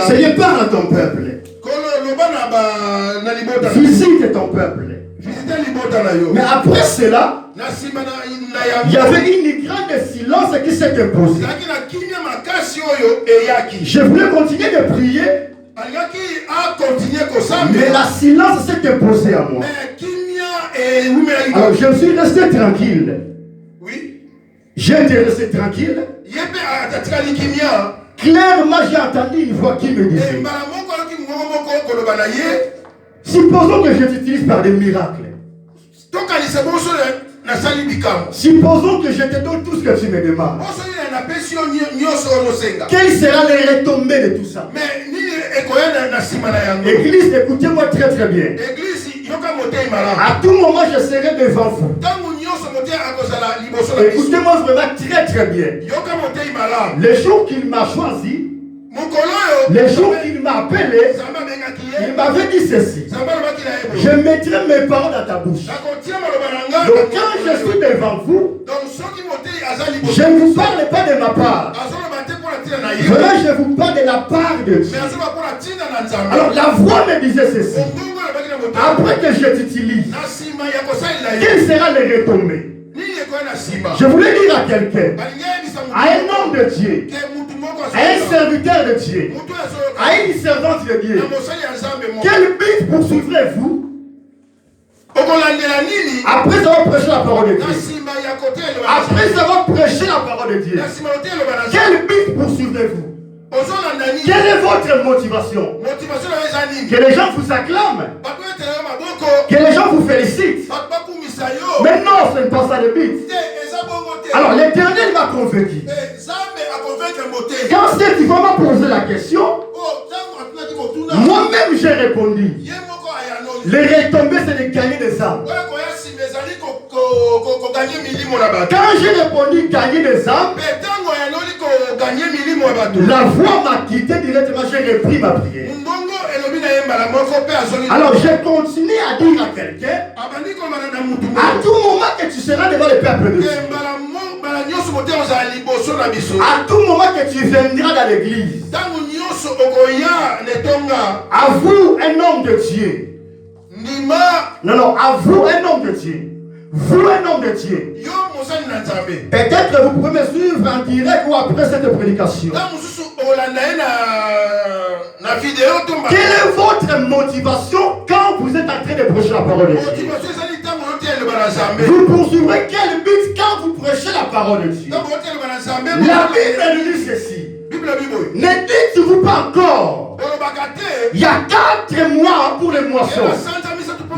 Seigneur, parle à ton peuple. Visite ton peuple. Mais après cela, il y avait une grande silence qui s'est imposée. Je voulais continuer de prier, mais la silence s'est imposée à moi. Alors je suis resté tranquille. J'ai été resté tranquille. Clairement, j'ai entendu une voix qui me disait: supposons que je t'utilise par des miracles. Supposons que je te donne tout ce que tu me demandes. Quelles seront les retombées de tout ça? Église, écoutez-moi très très bien. À tout moment, je serai devant vous. Écoutez-moi vraiment très très bien. Les jours qu'il m'a choisi, les jours qu'il m'a appelé, il m'avait dit ceci: je mettrai mes paroles dans ta bouche. Donc quand je suis devant vous, je ne vous parle pas de ma part. Vraiment, je vous parle de la part de Dieu. Alors la voix me disait ceci: après que je t'utilise, quelles seront les retombées? Je voulais dire à quelqu'un, à un homme de Dieu, à un serviteur de Dieu, à une servante de Dieu, quel but poursuivrez-vous après avoir prêché la parole de Dieu? Après avoir prêché la parole de Dieu, quel but poursuivrez-vous? Quelle est votre motivation? Que les gens vous acclament, que les gens vous félicitent. Mais non, ce n'est pas ça le but. Alors l'Éternel m'a convaincu. Quand cette femme m'a posé la question, moi-même j'ai répondu: les retombées, c'est de gagner des âmes. Quand j'ai répondu gagner des âmes, la voix m'a quitté directement, j'ai repris ma prière. Alors j'ai continué à dire à quelqu'un: à tout moment que tu seras devant le peuple de Dieu, à tout moment que tu viendras dans l'église, à vous un homme de Dieu. Non, à vous un homme de Dieu. Vous un homme de Dieu. Peut-être vous pouvez me suivre en direct ou après cette prédication. Quelle est votre motivation quand vous êtes en train de prêcher la parole de Dieu? Vous poursuivrez quel but quand vous prêchez la parole de Dieu? La Bible nous dit ceci: ne dites-vous pas encore, il y a 4 mois pour les moissons?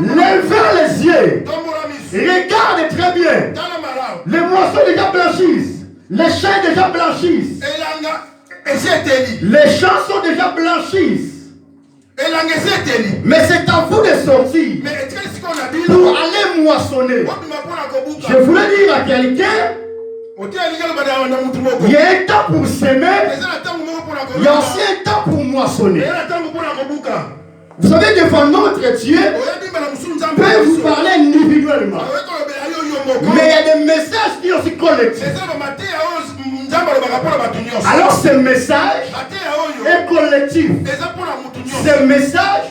Levez les yeux, regardez très bien. Les moissons déjà blanchissent, les champs déjà blanchissent, les champs sont déjà blanchissent. Mais c'est à vous de sortir pour aller moissonner. Je voulais dire à quelqu'un, il y a un temps pour semer, il y a aussi un temps pour moissonner. Vous savez, devant notre Dieu peut vous parler individuellement, mais il y a des messages qui sont aussi collectifs. Alors ce message est collectif. Ce message,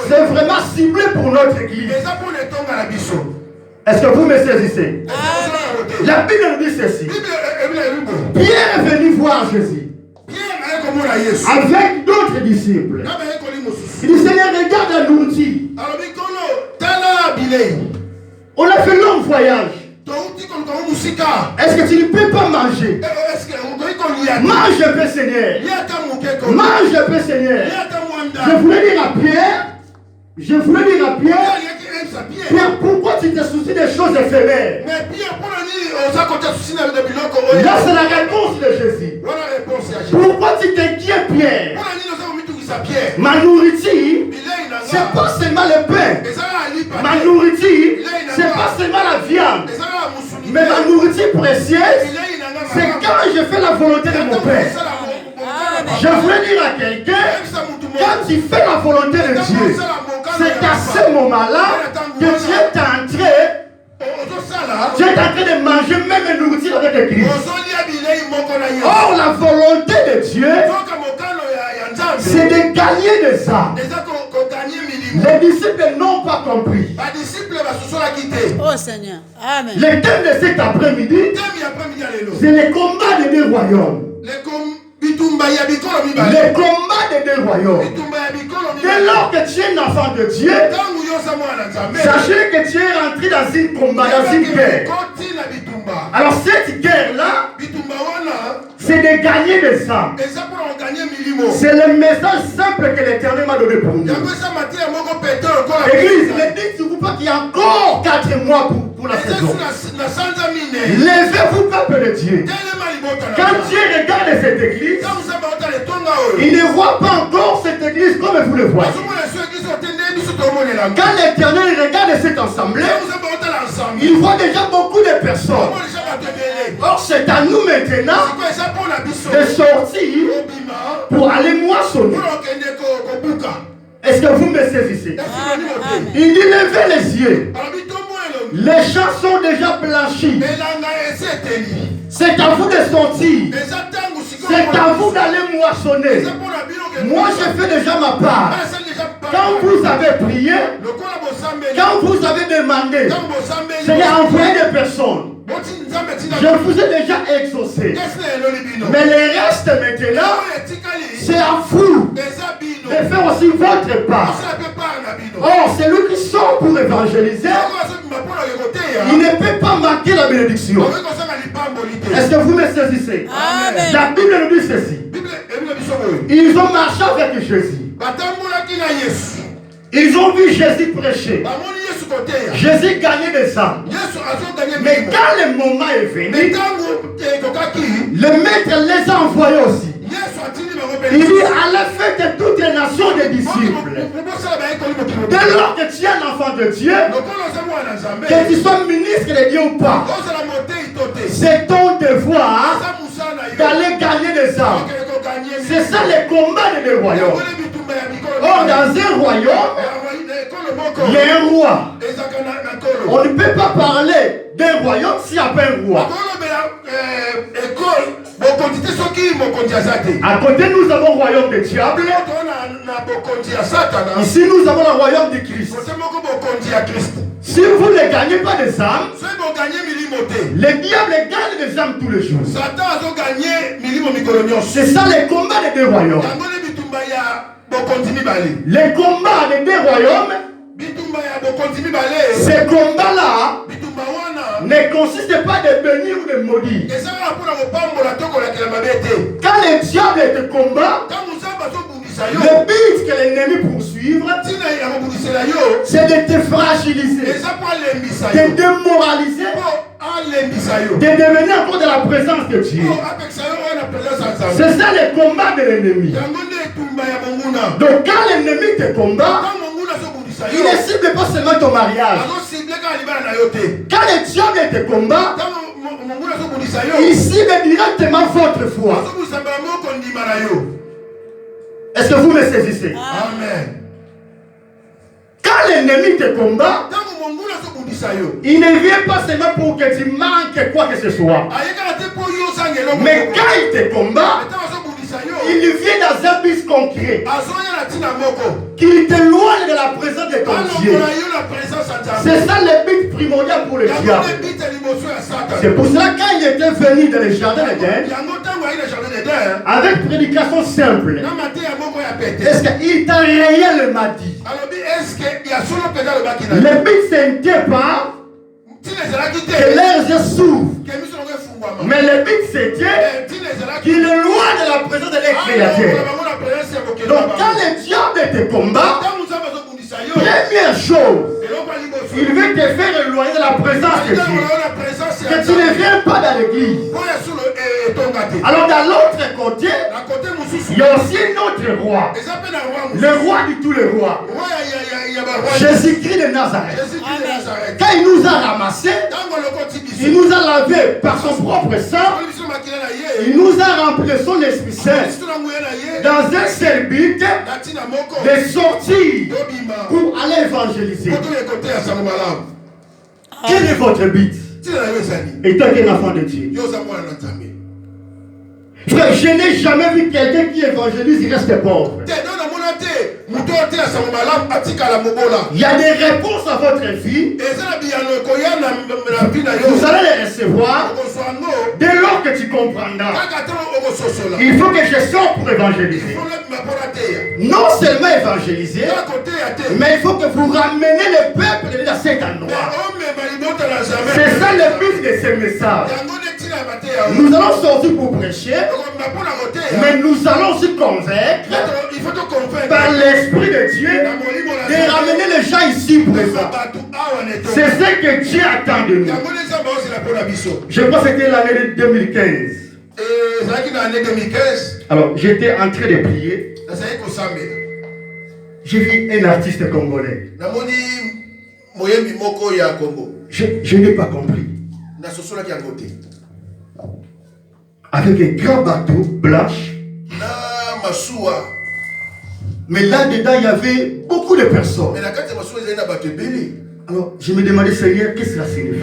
c'est vraiment ciblé pour notre église. Est-ce que vous me saisissez? La Bible nous dit ceci: Pierre est venu voir Jésus avec d'autres disciples. Il dit: Seigneur, regarde la nourriture. On a fait un long voyage. Est-ce que tu ne peux pas manger? Mange un peu, Seigneur. Mange un peu, Seigneur. Je voulais dire à Pierre, Pierre, pourquoi tu te soucies des choses éphémères? Là, c'est la réponse de Jésus. Pourquoi tu t'inquiètes, Pierre? Ma nourriture, c'est pas seulement le pain. Ma nourriture, c'est pas seulement la viande. Mais ma nourriture précieuse, c'est quand je fais la volonté de mon Père. Je voulais dire à quelqu'un, quand tu fais la volonté de Dieu, c'est à ce moment-là que tu es en train de manger même la nourriture avec Christ. Or, la volonté de Dieu, c'est de gagner des âmes. Les disciples n'ont pas compris. Oh Seigneur. Amen. Le thème de cet après-midi, c'est le combat des deux royaumes. Le combat des deux royaumes. Dès lors que tu es un enfant de Dieu, sachez que tu es rentré dans une combat, dans une guerre. Alors cette guerre-là, c'est de gagner des âmes. C'est le message simple que l'Éternel m'a donné pour nous. Église, ne dites-vous pas qu'il y a encore 4 mois pour la saison. Levez-vous, peuple de Dieu. Quand Dieu regarde cette église, il ne voit pas encore cette église comme vous le voyez. Quand l'Éternel regarde cette assemblée, il voit déjà beaucoup de personnes. Or, c'est à nous maintenant de sortir pour aller moissonner. Est-ce que vous me saisissez? Il dit levez les yeux. Les champs sont déjà blanchis. C'est à vous de sortir. C'est à vous d'aller moissonner. Moi, je fais déjà ma part. Quand vous avez prié, quand vous avez demandé, j'ai envoyé des personnes. Je vous ai déjà exaucé. Mais le reste maintenant, c'est à vous de faire aussi votre part. Or, c'est lui qui sort pour évangéliser. Il ne peut pas manquer la bénédiction. Est-ce que vous me saisissez? Amen. La Bible nous dit ceci. Ils ont marché avec Jésus. Ils ont vu Jésus prêcher. Jésus gagnait des âmes. Mais quand le moment est venu, le maître les a envoyés aussi. Il dit à la fête de toutes les nations des disciples. Dès lors que tu es un enfant de Dieu, que tu sois ministre de Dieu ou pas, c'est ton devoir d'aller gagner des âmes. C'est ça le combat des deux royaumes. Or, dans un royaume, il y a un roi. On ne peut pas parler d'un royaume s'il n'y a pas un roi. À côté, nous avons le royaume du diable. Ici, nous avons le royaume du Christ. Si vous ne gagnez pas des âmes, le diable gagne des âmes tous les jours. C'est ça le combat des deux royaumes. Le combat des deux royaumes, ce combat-là ne consiste pas de bénir ou de maudire. Quand le diable te combat, le but que l'ennemi poursuivre, c'est de te fragiliser, de te démoraliser, de devenir encore de la présence de Dieu. C'est ça le combat de l'ennemi. Donc quand l'ennemi te combat, il ne cible pas seulement ton mariage. Quand le diable te combat, il cible directement votre foi. Est-ce que vous me saisissez? Amen. Quand l'ennemi te combat, il ne vient pas seulement pour que tu manques quoi que ce soit. Mais quand il te combat, il vient dans un but concret. Qu'il t'éloigne de la présence de ton Dieu. C'est ça le but primordial pour le diable. C'est pour cela quand il était venu dans le jardin d'Éden, avec prédication simple, est-ce qu'il t'a réellement dit? Le but c'était pas que leurs yeux s'ouvrent. Mais le but c'était qu'il éloigne de la présence de l'ex-créateur. Donc quand le diable te combat, première chose, il veut te faire éloigner de la présence de Dieu. Que tu ne viens pas dans l'église. Alors dans l'autre côté, il y a aussi un autre roi. Le roi de tous les rois. Jésus-Christ de Nazareth. Quand il nous a ramassés, il nous a lavés par son propre sang. Il nous a rempli de son Esprit Saint. Dans un seul but, de sortir pour aller évangéliser. Quel est votre but? Et toi qui es un enfant de Dieu. Frère, je n'ai jamais vu quelqu'un qui évangélise, il reste pauvre. Il y a des réponses à votre vie. Vous allez les recevoir dès lors que tu comprendras. Il faut que je sorte pour évangéliser. Non seulement évangéliser, mais il faut que vous ramenez le peuple dans cet endroit. C'est ça le but de ce message. Nous allons sortir pour prêcher, mais nous allons aussi convaincre par l'Esprit de Dieu de ramener les gens ici présents. C'est ce que Dieu attend de nous. Je crois que c'était l'année 2015. Alors, j'étais en train de prier. J'ai vu un artiste congolais. Je n'ai pas compris. Avec un grand bateau blanche. Mais là-dedans, il y avait beaucoup de personnes. Alors, je me demandais, Seigneur, qu'est-ce que ça signifie?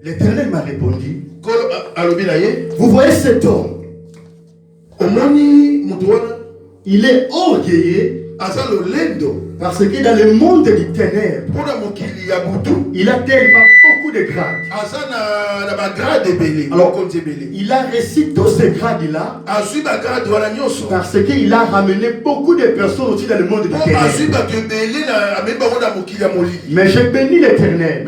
L'Éternel m'a répondu. Vous voyez cet homme? Il est orgueilleux. Parce que dans le monde des ténèbres, il a tellement beaucoup de grades. Alors, il a reçu tous ces grades-là parce qu'il a ramené beaucoup de personnes aussi dans le monde des ténèbres. Mais je bénis l'Éternel.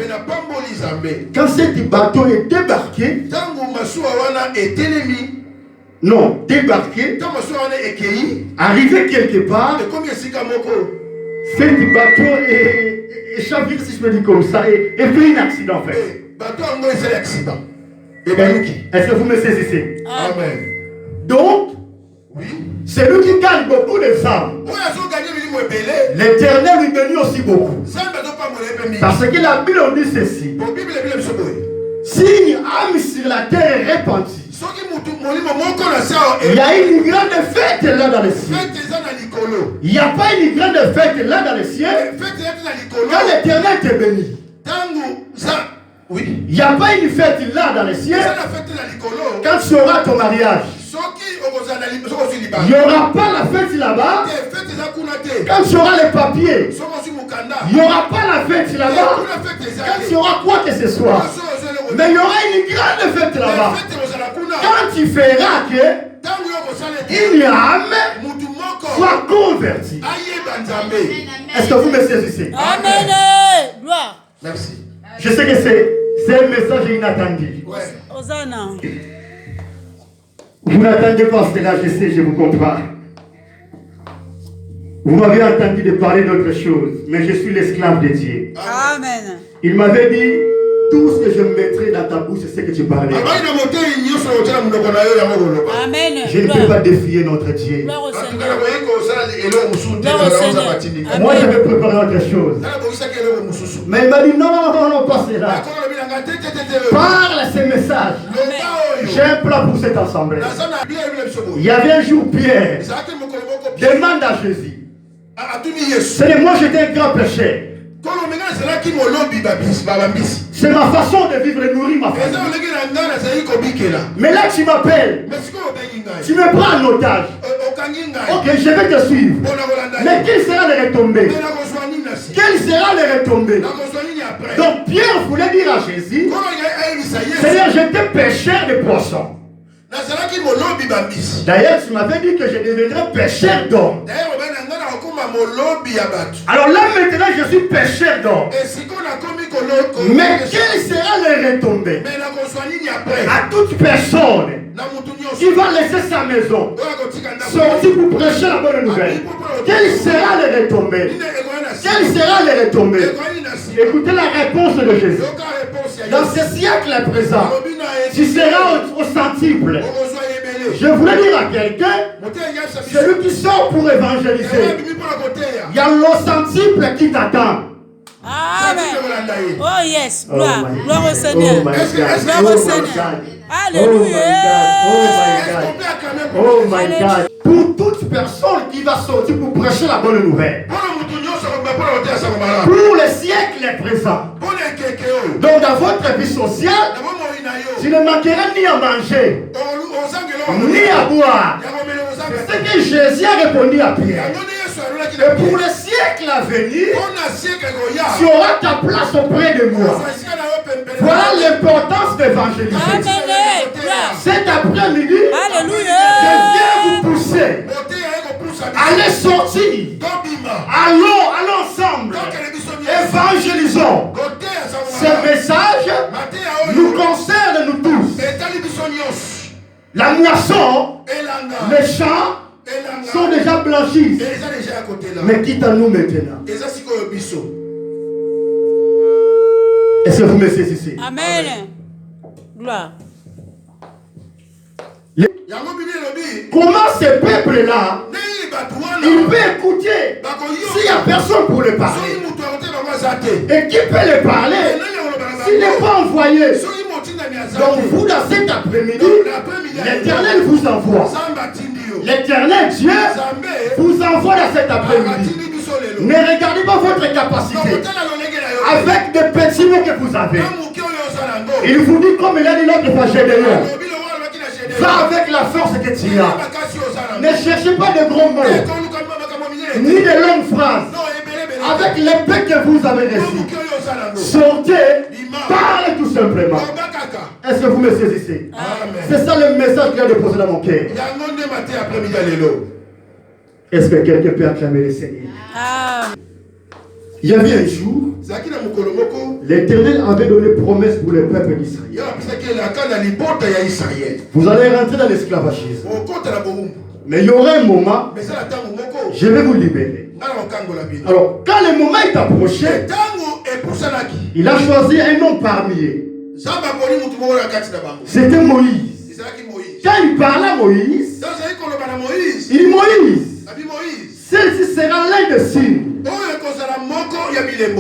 Quand ce bateau est débarqué, non, débarqué, arrivé quelque part, ce bateau est chaviré, si je peux dire comme ça, et fait un accident en fait. Est-ce que vous me saisissez? Amen. Donc, c'est lui qui gagne beaucoup de âmes. L'Éternel lui bénit aussi beaucoup. Parce que la Bible dit ceci. Si une âme sur la terre est répandue, il y a une grande fête là dans le ciel. Il n'y a pas une grande fête là dans le ciel. Quand l'Éternel te bénit. Il n'y a pas une fête là dans le ciel. Quand tu auras ton mariage, il n'y aura pas la fête là-bas. Quand tu auras les papiers, il n'y aura pas la fête là-bas. Quand tu auras quoi que ce soit. Mais il y aura une grande fête là-bas. Quand tu feras que une âme soit convertie. Est-ce que vous me saisissez? Amen. Gloire. Merci. Je sais que c'est un message inattendu. Hosanna. Vous n'attendez pas cela, je sais, je vous comprends. Vous m'avez entendu de parler d'autre chose, mais je suis l'esclave de Dieu. Amen. Il m'avait dit, tout ce que je mettrai dans ta bouche, c'est ce que tu parlais. Amen. Je ne peux pas défier notre Dieu. Moi, je vais préparer autre chose. Mais il m'a dit, non, pas cela. Parle ce message. J'ai un plan pour cette assemblée. Il y avait un jour, Pierre demande à Jésus. C'est moi, j'étais un grand pécheur. C'est ma façon de vivre et nourrir ma famille. Mais là, tu m'appelles. Tu me prends en otage. Ok, je vais te suivre. Mais quelle sera le retombée? Quelle sera le retombée? Donc Pierre voulait dire à Jésus, Seigneur, j'étais pêcheur de poissons. D'ailleurs, tu m'avais dit que je deviendrais pêcheur d'hommes. Alors là, maintenant, je suis pêcheur d'hommes. Mais quelle sera le retombée à toute personne qui va laisser sa maison, sortir pour prêcher la bonne nouvelle? Quelle sera le retombée? Quelle sera le retombée? Écoutez la réponse de Jésus. Dans ce siècle présent, tu seras au centuple. Je voulais dire à quelqu'un, celui qui sort pour évangéliser, il y a le centuple qui t'attend. Amen. Oh yes, gloire au Seigneur. Gloire au Seigneur. Alléluia. Oh my God. Pour toute personne qui va sortir pour prêcher la bonne nouvelle. Pour le siècle présent. Donc dans votre vie sociale, tu Tu ne manqueras ni à manger, ni à boire. C'est ce que Jésus a répondu à Pierre. Et pour le siècle à venir, tu auras ta place auprès de moi. Voilà l'importance d'évangéliser. Cet après-midi, je viens vous pousser. Allez sortir. Allons ensemble. Évangélisons. Ce message nous concerne nous tous. La moisson, les champs sont déjà blanchis. Mais quitte à nous maintenant. Est-ce que vous me saisissez? Amen. Gloire. Comment ce peuple-là, il peut écouter s'il n'y a personne pour le parler? Et qui peut le parler s'il n'est pas envoyé? Donc vous, dans cet après-midi, l'Éternel vous envoie. L'Éternel Dieu vous envoie dans cet après-midi. Ne regardez pas votre capacité. Avec des petits mots que vous avez. Il vous dit comme il a dit l'autre fois, Gédéon. Va avec la force que tu as. Ne cherchez pas de gros mots. Ni de longues phrases. Avec l'épée que vous avez reçue. Sortez, parlez tout simplement. Est-ce que vous me saisissez? C'est ça le message qu'il a déposé dans mon cœur. Est-ce que quelqu'un peut acclamer le Seigneur? Il y avait un jour, l'Éternel avait donné promesse pour le peuple d'Israël. Vous allez rentrer dans l'esclavagisme. Mais il y aura un moment, je vais vous libérer. Alors, quand le moment est approché, il a choisi un homme parmi eux. C'était Moïse. Quand il parla à Moïse, il dit Moïse, celle-ci sera l'un des signes.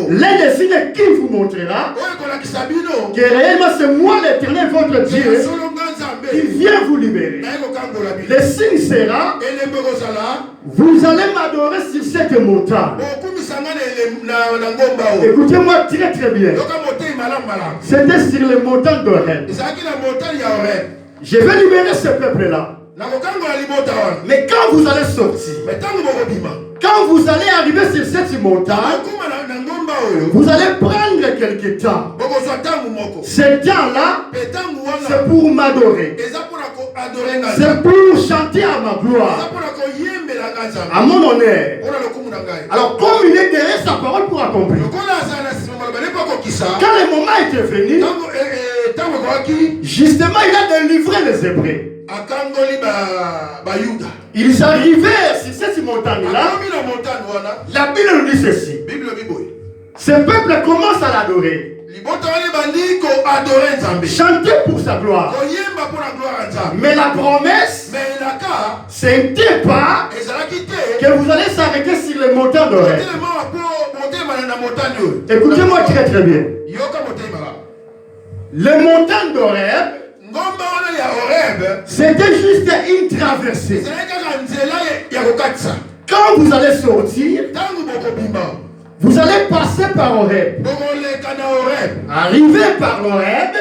L'un des signes qui vous montrera que réellement c'est moi l'Éternel votre Dieu qui vient vous libérer. Le signe sera, vous allez m'adorer sur cette montagne. Écoutez-moi très très bien. C'était sur les montagnes d'Horeb. Je vais libérer ce peuple-là. Mais quand vous allez sortir, quand vous allez arriver sur cette montagne, vous allez prendre quelque temps. Ce temps-là, c'est pour m'adorer. C'est pour chanter à ma gloire, à mon honneur. Alors comme il est derrière sa parole pour accomplir, quand le moment était venu, justement il a délivré les Hébreux. Ils arrivèrent sur cette montagne-là. La Bible nous dit ceci. Ce peuple commence à l'adorer. Chanter pour sa gloire. Mais la promesse, c'était pas que vous allez s'arrêter sur les montagnes d'Horeb. Écoutez-moi très très bien. Les montagnes d'Horeb, c'était juste une traversée. Quand vous allez sortir, vous allez passer par Horeb. Arrivé par Horeb,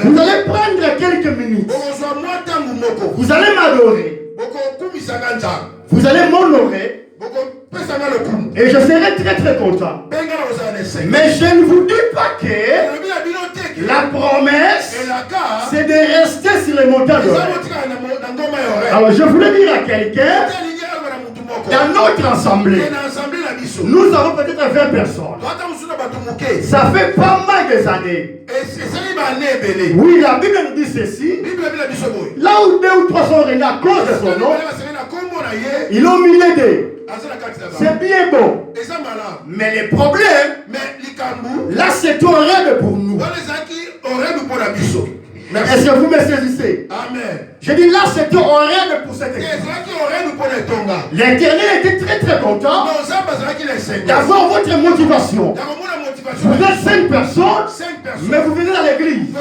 vous allez prendre quelques minutes. Vous allez m'adorer. Vous allez m'honorer. Et je serai très très content. Mais je ne vous dis pas que la promesse, c'est de rester sur les montagnes d'Horeb. Alors je voulais dire à quelqu'un, dans notre assemblée, nous avons peut-être 20 personnes. Ça fait pas mal des années. Oui, la Bible nous dit ceci. Là où 2 ou 3 sont réunis à cause de son nom, ils ont mis les deux. C'est bien bon. Mais les problèmes, là c'est horrible pour nous. Est-ce que vous me saisissez? Amen. Je dis là c'était horrible pour cette église. L'Éternel était très très content d'avoir votre motivation. Vous êtes 5 personnes, mais vous venez dans l'église.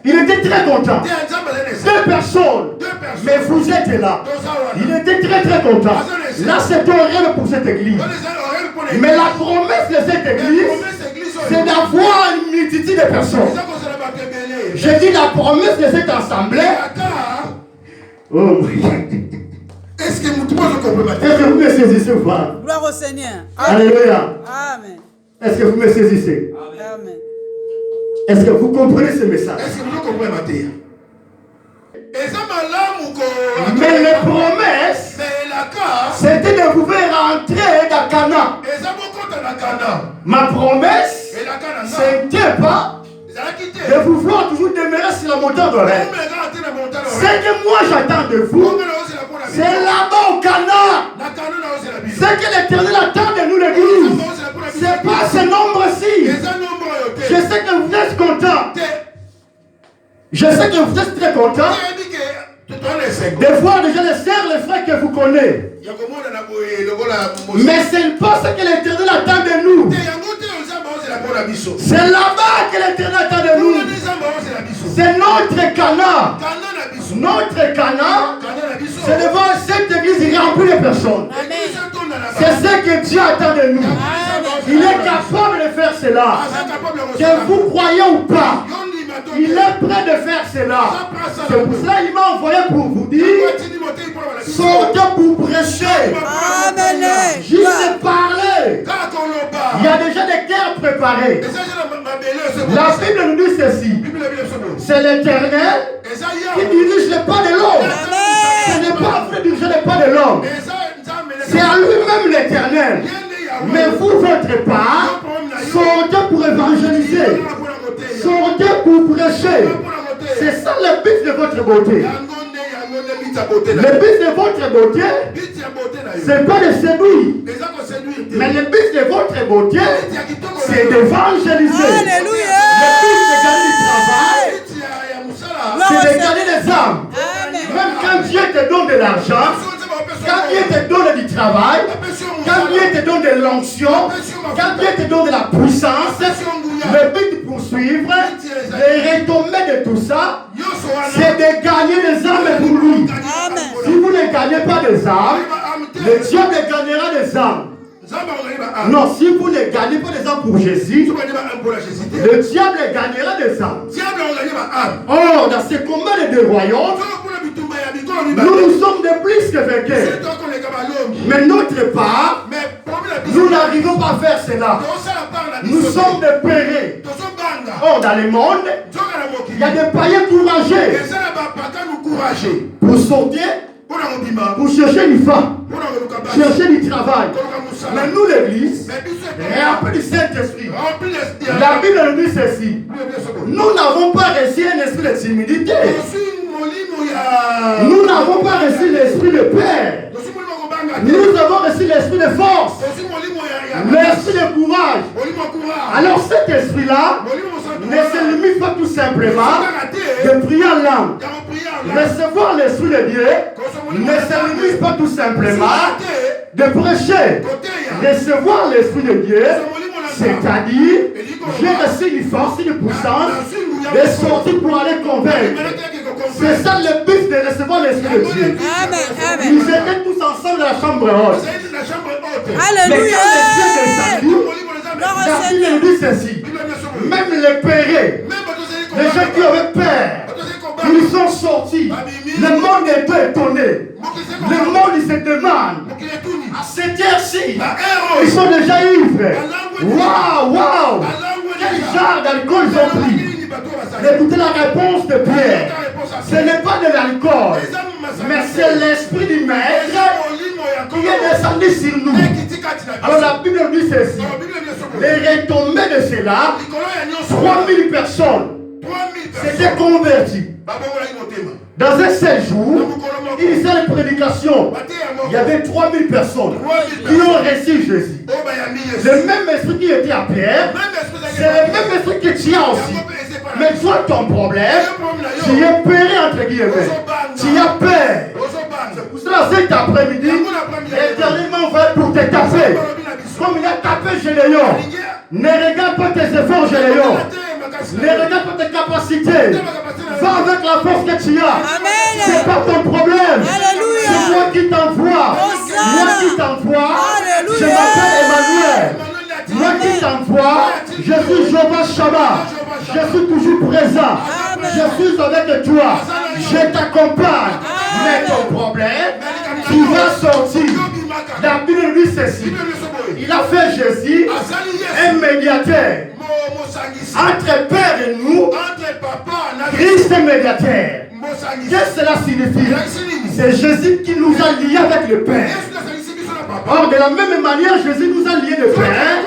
Il était très content. 2 personnes, mais vous êtes là. Il était très très content. Là c'est horrible pour cette église. Mais la promesse de cette église, c'est d'avoir une multitude de personnes. J'ai dit la promesse de cette assemblée. Oh, est-ce que vous me saisissez ou pas? Gloire au Seigneur. Alléluia. Amen. Est-ce que vous me saisissez? Amen. Est-ce que vous comprenez ce message? Est-ce que vous comprenez ma terre? Mais les promesses, c'était de vous faire entrer dans Canaan. Ma promesse, c'était pas de vous voir toujours demeurer sur la montagne d'oreille. Ce que moi j'attends de vous, c'est là-bas au Canaan. Ce que l'Éternel attend de nous, l'Église, c'est pas ce nombre-ci. Je sais que vous êtes contents. Je sais que vous êtes très contents de voir déjà les sœurs, les frères que vous connaissez. Mais ce n'est pas ce que l'Éternel attend de nous. C'est là-bas que l'Éternel attend de nous. C'est notre Canaan. Notre Canaan, c'est devant cette église remplie de personnes. C'est ce que Dieu attend de nous. Il est capable de faire cela. Que vous croyez ou pas, il est prêt de faire cela. C'est pour cela qu'il m'a envoyé pour vous dire, sortez pour prêcher. Juste parler. Il y a déjà des cœurs préparés. La Bible nous dit ceci. C'est l'Éternel qui dirige les pas de l'homme. Ce n'est pas vrai diriger les pas de l'homme. C'est à lui-même l'Éternel. Mais vous, votre part, sortez pour évangéliser. Sortez pour prêcher. C'est ça le but de votre beauté. Le but de votre beauté, c'est pas de séduire. Mais le but de votre beauté, c'est d'évangéliser. Alléluia. Le but de gagner du travail, c'est de gagner des âmes. Même quand Dieu te donne de l'argent, quand Dieu te donne du travail, quand Dieu te donne de l'onction, quand Dieu te donne de la puissance, le but de poursuivre, les retombées de tout ça, c'est de gagner des âmes pour lui. Si vous ne gagnez pas des âmes, le diable gagnera des âmes. Non, si vous ne gagnez pas des âmes pour Jésus, le diable gagnera des âmes. Or, dans ce combat des deux royaumes, nous sommes de plus que vainqueurs. Mais notre part, nous n'arrivons pas à faire cela. Nous sommes des pérés. Or, dans le monde, il y a des païens courageux pour sortir, pour chercher une femme, chercher du travail. Mais nous, l'Église, remplie du Saint-Esprit, la Bible nous dit ceci. Nous n'avons pas reçu un esprit de timidité. Nous n'avons pas reçu l'esprit de paix. Nous avons reçu l'esprit de force, l'esprit de courage. Alors cet esprit-là ne se limite pas tout simplement de prier en langue. Recevoir l'esprit de Dieu ne se limite pas tout simplement de prêcher. Recevoir l'esprit de Dieu, c'est-à-dire j'ai reçu une force, une puissance de sortir pour aller convaincre. C'est ça le but de recevoir l'esprit de Dieu. Ils étaient tous ensemble dans la chambre haute. Alléluia. La Bible nous dit ceci. Même les pérés, les gens qui avaient peur, ils sont sortis. Le monde est étonné. Le monde il se demande. À cette heure-ci, ils sont déjà ivres. Waouh, waouh. Quel genre d'alcool ils ont pris? Écoutez la réponse de Pierre. Ce n'est pas de l'alcool, mais c'est l'esprit du maître qui est descendu sur nous. Alors la Bible nous dit ceci. Les retombées de cela, 3000 personnes s'étaient converties. Dans un seul jour, une seule prédication, il y avait 3000 personnes qui ont reçu Jésus. Le même esprit qui était à Pierre, c'est le même esprit que tu as aussi. Mais toi, ton problème, tu es péré entre guillemets. Tu as peur. C'est pour cela, cet après-midi, l'Éternel m'a envoyé pour te taper. Comme il a tapé Gédéon. Ne regarde pas tes efforts, Gédéon. Ne regarde pas tes capacités. Va avec la force que tu as. C'est pas ton problème. C'est moi qui t'envoie. Moi qui t'envoie. Je m'appelle Emmanuel. Moi qui t'envoie, je suis Jéhovah Shammah. Je suis toujours présent. Je suis avec toi. Je t'accompagne. Mais ton problème, tu vas sortir. La Bible dit ceci. Il a fait Jésus un médiateur entre Père et nous. Christ est médiateur. Qu'est-ce que cela signifie? C'est Jésus qui nous a liés avec le Père. Or, de la même manière, Jésus nous a liés le Père.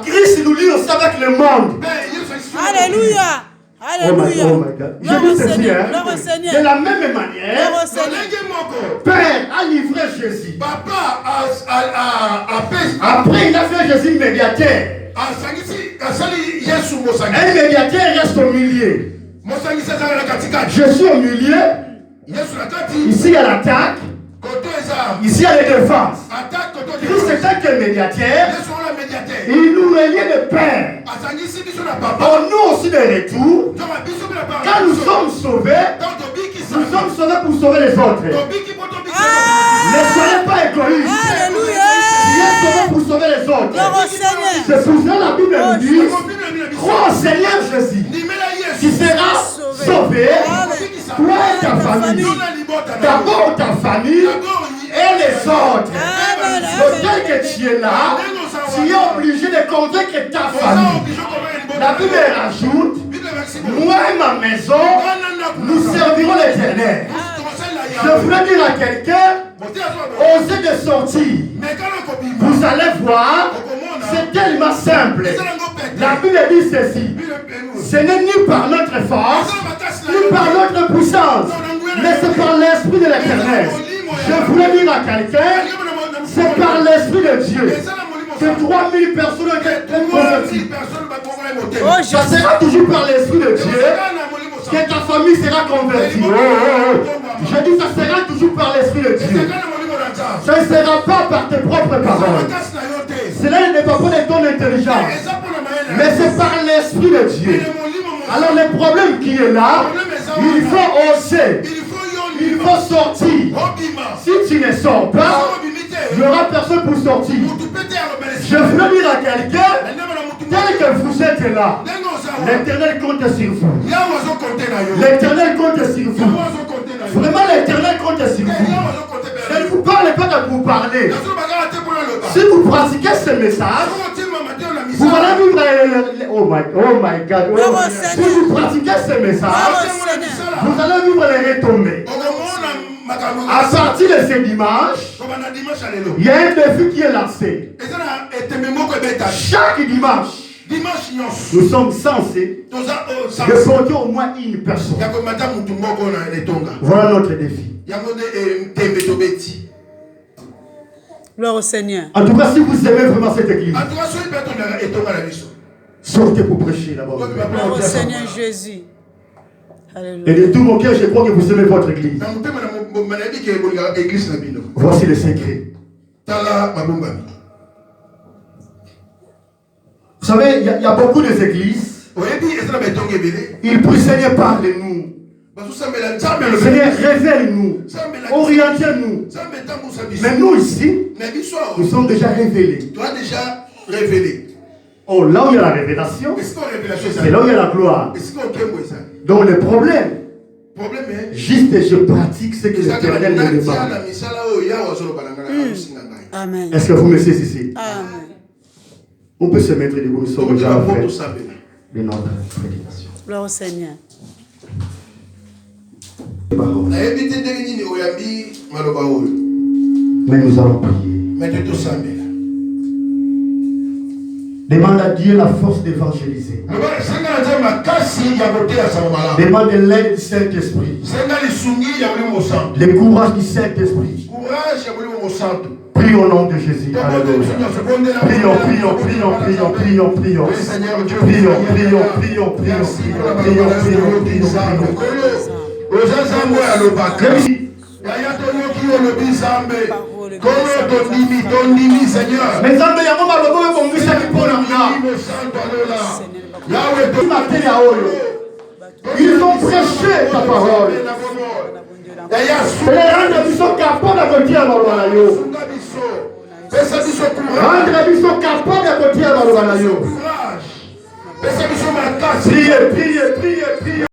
Christ nous lie aussi avec le monde. Alléluia. Alléluia. Oh my God. Je dis ceci, de la même manière, Père a livré Jésus. Après, il a fait Jésus médiateur. Un médiateur reste au milieu. Je suis au milieu. Ici, il y a l'attaque. Ici, il y a les défenses. Christ est un médiateur. Il nous reliait de Père. Or, nous aussi de retour, quand nous sommes sauvés pour sauver les autres. Ne soyez pas égoïstes. Tu es sauvé pour sauver les autres. C'est pour ça la Bible nous dit, crois au Seigneur Jésus. Tu seras sauvé, toi et ta famille. D'abord ta famille et les autres. Donc dès que tu es là, tu es obligé de convaincre ta famille. La Bible rajoute, moi et ma maison, nous servirons l'Éternel. Je voulais dire à quelqu'un, osez de sortir. Vous allez voir, c'est tellement simple. La Bible dit ceci, ce n'est ni par notre force, ni par notre puissance, mais c'est par l'Esprit de l'Éternel. Je voulais dire à quelqu'un, c'est par l'Esprit de Dieu que 3000 personnes ont été converties. Ça sera toujours par l'Esprit de Dieu que ta famille sera convertie. Je dis ça sera toujours par l'Esprit de Dieu. Ça ne sera pas par tes propres paroles. Cela n'est pas de ton intelligence, mais c'est par l'Esprit de Dieu. Alors le problème qui est là, il faut oser. Il faut sortir. Si tu ne sors pas, il n'y aura personne pour sortir. Je veux dire à quelqu'un, tel que vous êtes là, l'Éternel compte sur vous. L'Éternel compte sur vous. Vraiment, l'Éternel compte sur vous. Je ne vous parle pas de vous parler. Si vous pratiquez ce message, vous allez vivre oh my God. Si vous pratiquez ce message, vous allez vivre les retombées. À partir de ce dimanche, il y a un défi qui est lancé. Chaque dimanche, nous sommes censés répondre au moins une personne. Voilà notre défi. Gloire au Seigneur. En tout cas, si vous aimez vraiment cette église, sortez pour prêcher d'abord. Gloire au Seigneur Jésus. Et de tout mon cœur, je crois que vous aimez votre église. Voici le secret. Vous savez, il y a beaucoup d'églises. Ils prient, Seigneur, parle-nous. Seigneur, révèle-nous. Oriente-nous. Mais nous ici, nous sommes déjà révélés. Oh, là où il y a la révélation, c'est là où il y a la gloire. Donc le problème, juste je pratique ce que l'Éternel me demande. Amen. Est-ce que vous me saisissez? Amen. On peut se mettre debout, nous sommes déjà en fait de notre prédication. Gloire au Seigneur. Mais nous allons prier. Demande à Dieu la force d'évangéliser. Demande l'aide du Saint-Esprit. Le courage du Saint-Esprit. Prie au nom de Jésus. Alléluia. Prions. Mais ils ont prêché ta parole. Rendre ils sont capables de dire Rendre ils sont capables de dire Priez, priez, priez, priez.